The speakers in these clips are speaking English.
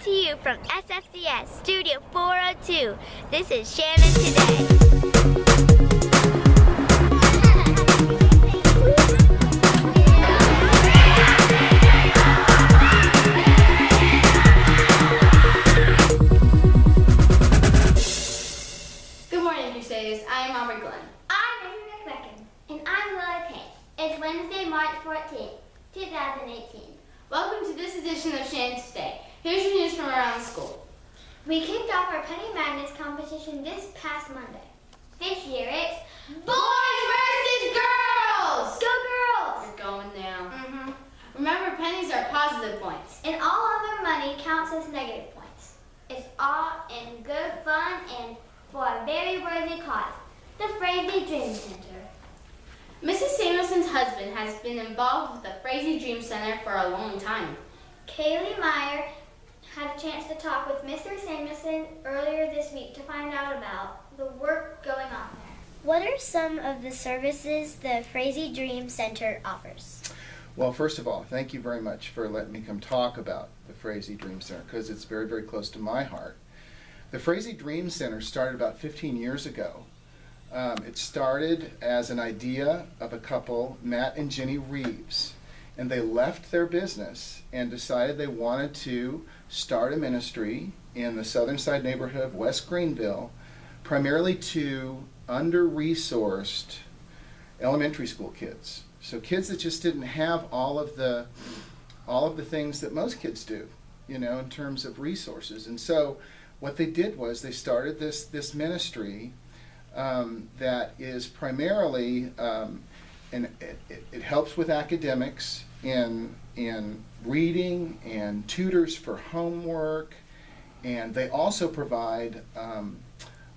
to you from SFCS Studio 402. This is Shannon Today. Good morning, Crusaders. I'm Aubrey Glenn. I'm Avery, and I'm Wyatt. It's Wednesday, March 14th, 2018. Welcome to this edition of Shannon Today. Here's your news from around the school. We kicked off our Penny Madness competition this past Monday. This year it's Boys versus Girls! Go Girls! We're going now. Remember, pennies are positive points. And all other money counts as negative points. It's all in good fun and for a very worthy cause, the Frazee Dream Center. Mrs. Samuelson's husband has been involved with the Frazee Dream Center for a long time. Kaylee Meyer had a chance to talk with Mr. Samuelson earlier this week to find out about the work going on there. What are some of the services the Frazee Dream Center offers? Well, first of all, thank you very much for letting me come talk about the Frazee Dream Center because it's very, very close to my heart. The Frazee Dream Center started about 15 years ago. It started as an idea of a couple, Matt and Jenny Reeves, and they left their business and decided they wanted to start a ministry in the southern side neighborhood of West Greenville, primarily to under-resourced elementary school kids. So kids that just didn't have all of the things that most kids do, you know, in terms of resources. And so what they did was they started this ministry that is primarily, and it helps with academics in reading and tutors for homework, and they also provide a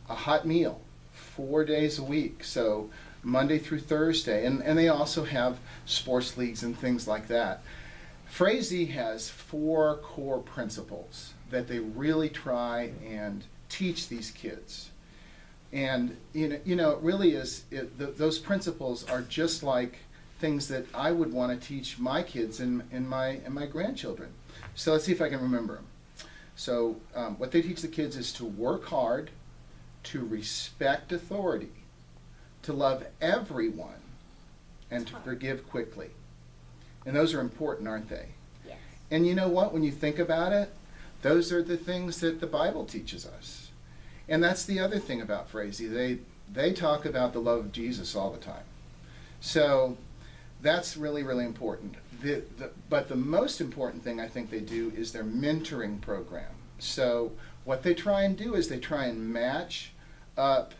hot meal 4 days a week, so Monday through Thursday, and they also have sports leagues and things like that. Frazee has 4 core principles that they really try and teach these kids. And you know, it really is. Those principles are just like things that I would want to teach my kids and my grandchildren. So let's see if I can remember them. So what they teach the kids is to work hard, to respect authority, to love everyone, and to forgive quickly. And those are important, aren't they? Yes. And you know what? When you think about it, those are the things that the Bible teaches us. And that's the other thing about Frazee. They talk about the love of Jesus all the time. So that's really, really important. But the most important thing I think they do is their mentoring program. So what they try and do is they try and match up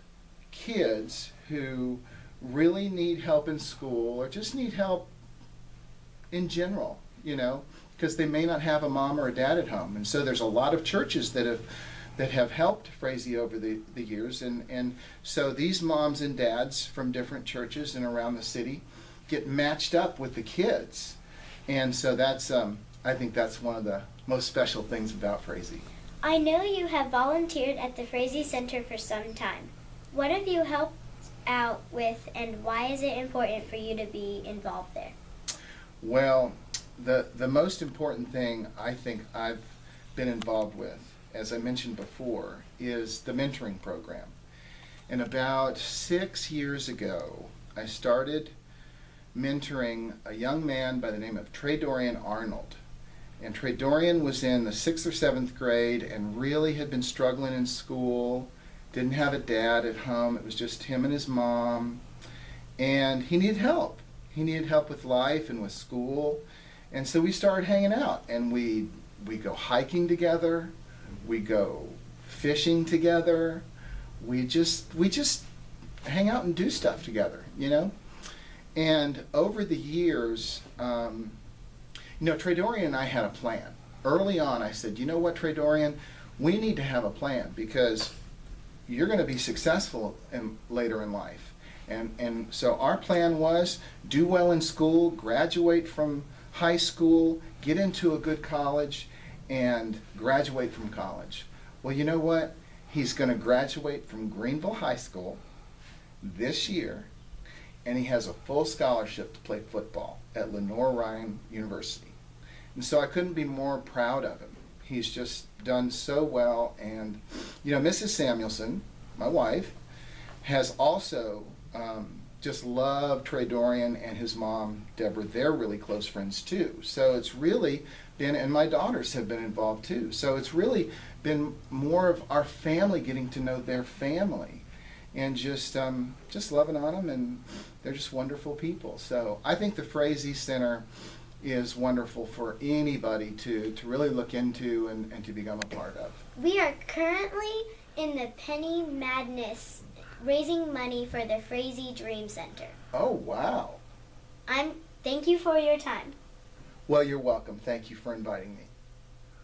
kids who really need help in school or just need help in general, you know, because they may not have a mom or a dad at home. And so there's a lot of churches that have helped Frazee over the years, and so these moms and dads from different churches and around the city get matched up with the kids, and so that's I think that's one of the most special things about Frazee. I know you have volunteered at the Frazee Center for some time. What have you helped out with, and why is it important for you to be involved there? Well, the most important thing I think I've been involved with, as I mentioned before, is the mentoring program. And about 6 years ago, I started mentoring a young man by the name of Trey Dorian Arnold. And Trey Dorian was in the 6th or 7th grade and really had been struggling in school, didn't have a dad at home, it was just him and his mom, and he needed help. He needed help with life and with school, and so we started hanging out, and we go hiking together, we go fishing together, we just hang out and do stuff together, you know? And over the years, you know, Trey Dorian and I had a plan. Early on, I said, you know what, Trey Dorian, we need to have a plan because you're going to be successful later in life. And so our plan was do well in school, graduate from high school, get into a good college, and graduate from college. Well, you know what? He's going to graduate from Greenville High School this year, and he has a full scholarship to play football at Lenore Ryan University. And so I couldn't be more proud of him. He's just done so well. And, you know, Mrs. Samuelson, my wife, has also just loved Trey Dorian and his mom, Deborah. They're really close friends too. So it's really been, and my daughters have been involved too. So it's really been more of our family getting to know their family and just loving on them, and they're just wonderful people. So I think the Frazee Center is wonderful for anybody to really look into and to become a part of. We are currently in the Penny Madness raising money for the Frazee Dream Center. Oh, wow. Thank you for your time. Well, you're welcome. Thank you for inviting me.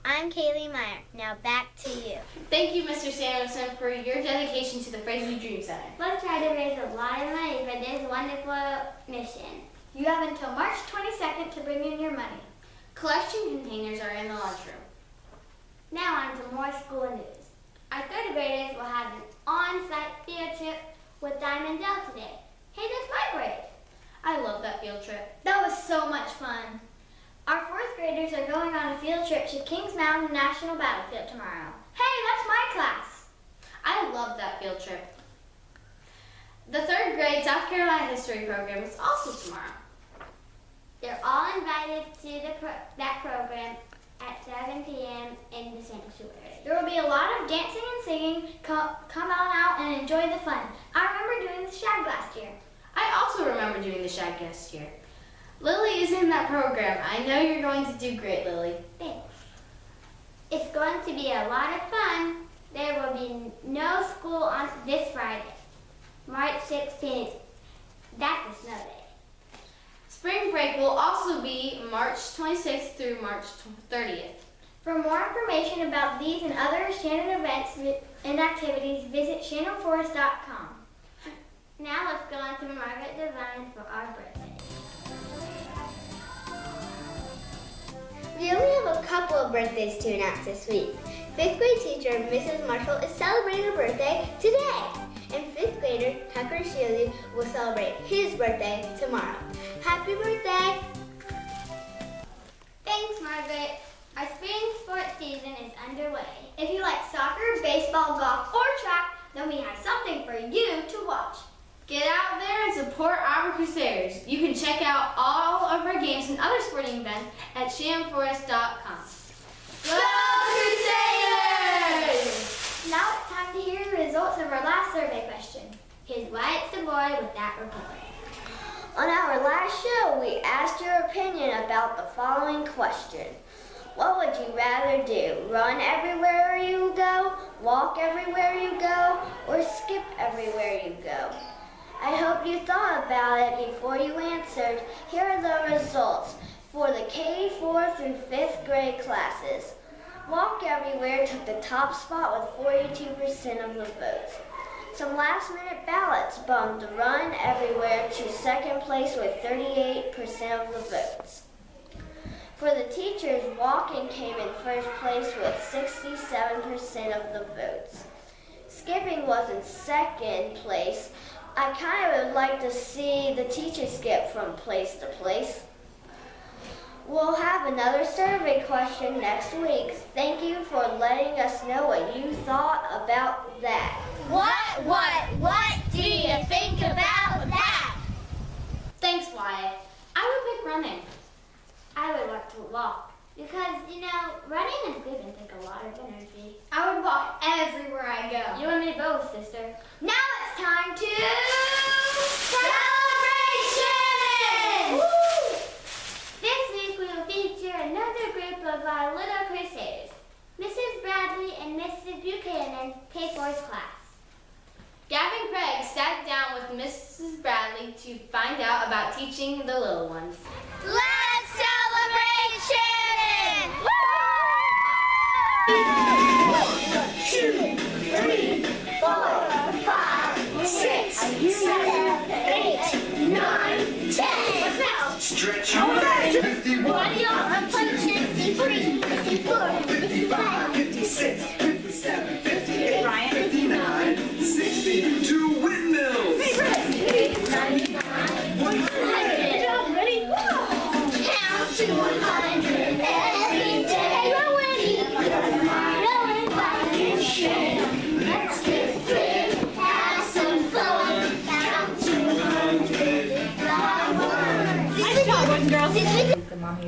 I'm Kaylee Meyer. Now back to you. Thank you, Mr. Samuelson, for your dedication to the Frazee Dream Center. Let's try to raise a lot of money for this wonderful mission. You have until March 22nd to bring in your money. Collection containers are in the lunchroom. Now on to more school news. Our third graders will have an on-site field trip with Diamond Dell today. Hey, that's my grade. I love that field trip. That was so much fun. Our fourth graders are going on a field trip to Kings Mountain National Battlefield tomorrow. Hey, that's my class. I love that field trip. The third grade South Carolina history program is also tomorrow. They're all invited to that program at 7 p.m. in the sanctuary. There will be a lot of dancing and singing. Come on out and enjoy the fun. I remember doing the shag last year. I also remember doing the shag last year. Lily is in that program. I know you're going to do great, Lily. Thanks. It's going to be a lot of fun. There will be no school on this Friday, March 16th. That's a snow day. Spring break will also be March 26th through March 30th. For more information about these and other Shannon events and activities, visit shannonforest.com. Now let's go on to Margaret Devine for our birthday. We only have a couple of birthdays to announce this week. 5th grade teacher Mrs. Marshall is celebrating her birthday today. And 5th grader Tucker Shealy will celebrate his birthday tomorrow. Happy birthday! Thanks, Margaret. Our spring sports season is underway. If you like soccer, baseball, golf, or track, then we have something for you to watch. Get out there and support our Crusaders. You can check out all of our games and other sporting events at shannonforest.com. Go Crusaders! Now it's time to hear the results of our last survey question. Here's Wyatt the boy with that report. On our last show, we asked your opinion about the following question. What would you rather do? Run everywhere you go, walk everywhere you go, or skip everywhere you go? I hope you thought about it before you answered. Here are the results for the K4 through 5th grade classes. Walk everywhere took the top spot with 42% of the votes. Some last-minute ballots bumped Run Everywhere to second place with 38% of the votes. For the teachers, walking came in first place with 67% of the votes. Skipping was in second place. I kind of would like to see the teacher skip from place to place. We'll have another survey question next week. Thank you for letting us know what you thought about that. What do you think about that? Thanks, Wyatt. I would pick running. I would like to walk because, running and skipping take a lot of energy. I would walk everywhere I go. You and me both, sister. Now it's time to celebrate Shannon! Woo! This week we will feature another group of our little Crusaders, Mrs. Bradley and Mrs. Buchanan, K4's class. Gabby and Craig sat down with Mrs. Bradley to find out about teaching the little ones. Let's celebrate Shannon! Woo! 1, 2, 3, 4, 5, 6, 7, 8, 9, 10. Stretch your legs. 51, 53, 54, 55, 56, 57, 58, 59, 60. 2 windmills. 99, 100. Ready? Count to 100 every day. Ready?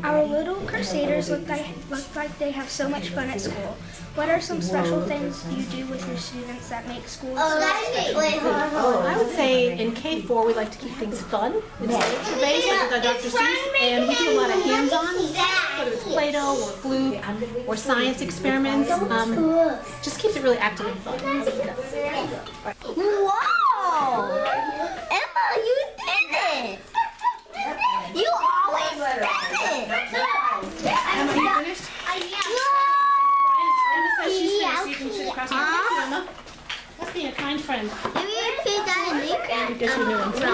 Our little crusaders look like they have so much fun at school. What are some special things you do with your students that make school so special? I would say in K4 we like to keep things fun. It's nature-based with our Dr. Seuss, and we do a lot of hands-on, whether it's Play-Doh or flute or science experiments. Just keeps it really active and fun. Whoa! Emma, you did it! You always did it! Emma, you finished? Emma says she's finished, so you can sit across the table, Emma. Let's be a kind friend. Maybe you put that in there. Because you're doing To the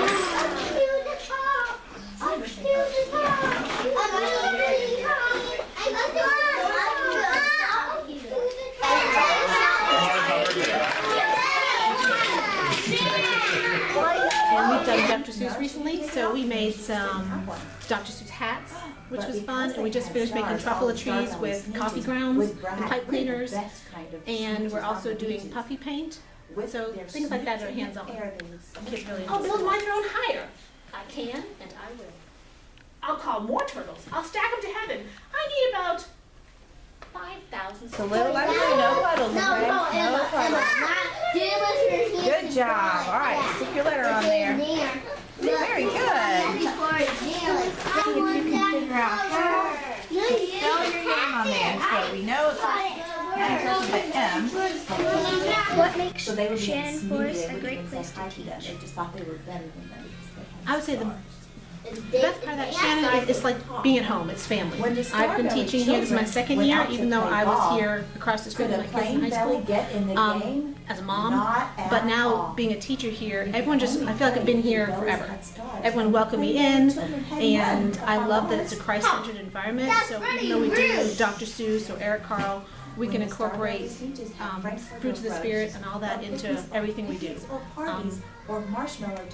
top! Up to the top! And we've done Dr. Seuss recently, so we made some Dr. Seuss hats, which was fun, and we just finished making truffle trees with coffee grounds and pipe cleaners, and we're also doing puffy paint, so things like that are hands-on. Kids really enjoy. I'll build my throne higher. I can, and I will. I'll call more turtles. I'll stack them to heaven. I need about 5,000. So little letters, no puddles, okay? No puddles. Good job. All right, stick your letter on there. Very good. See if you can figure out how to spell your name on there. So we know it's the M. What makes Shannon Forest a great place to teach? I would say the best part of that, Shannon, is like being at home. It's family. I've been teaching here. This is my second year, even though I was here across the street with my kids in high school as a mom. But now being a teacher here, everyone I feel like I've been here forever. Everyone welcomed me in, and I love that it's a Christ-centered environment. So even though we do Dr. Seuss or Eric Carle, we can incorporate fruits of the Spirit and all that into everything we do. Or marshmallow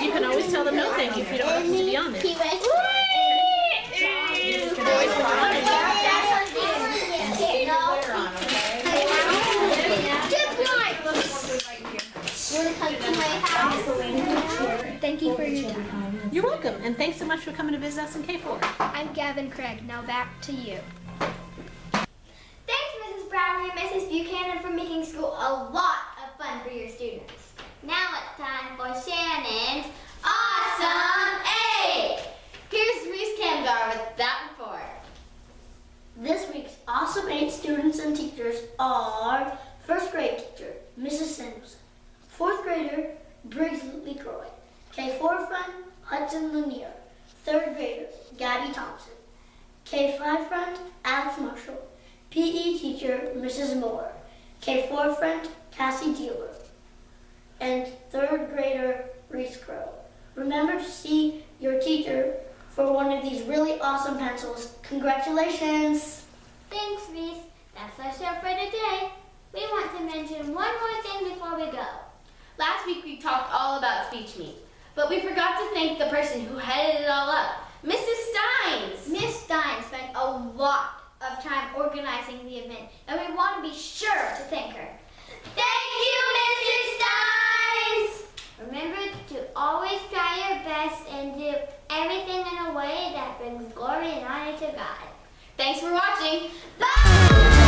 You can always tell them no thank you if you don't want them to be on there. Thank you for your time. You're welcome, and thanks so much for coming to visit us in K4. I'm Gavin Craig. Now back to you. Thanks, Mrs. Brown and Mrs. Buchanan, for making school a lot of fun for your students. Now it's time for Shannon's Awesome 8. Here's Reece Camgar with that report. This week's Awesome 8 students and teachers are first grade teacher, Mrs. Samuelson, fourth grader, Briggs LeCroy, K4 friend, Hudson Lanier, third grader, Gabby Thompson, K5 friend, Alex Marshall, PE teacher, Mrs. Moore, K4 friend, Cassie Dealer, and third grader, Reece Crow. Remember to see your teacher for one of these really awesome pencils. Congratulations! Thanks, Reece. That's our show for today. We want to mention one more thing before we go. Last week we talked all about speech meet, but we forgot to thank the person who headed it all up, Mrs. Steins. Miss Stein spent a lot of time organizing the event, and we want to be sure to thank her. Thank you, Mrs. Steins! Remember to always try your best and do everything in a way that brings glory and honor to God. Thanks for watching. Bye!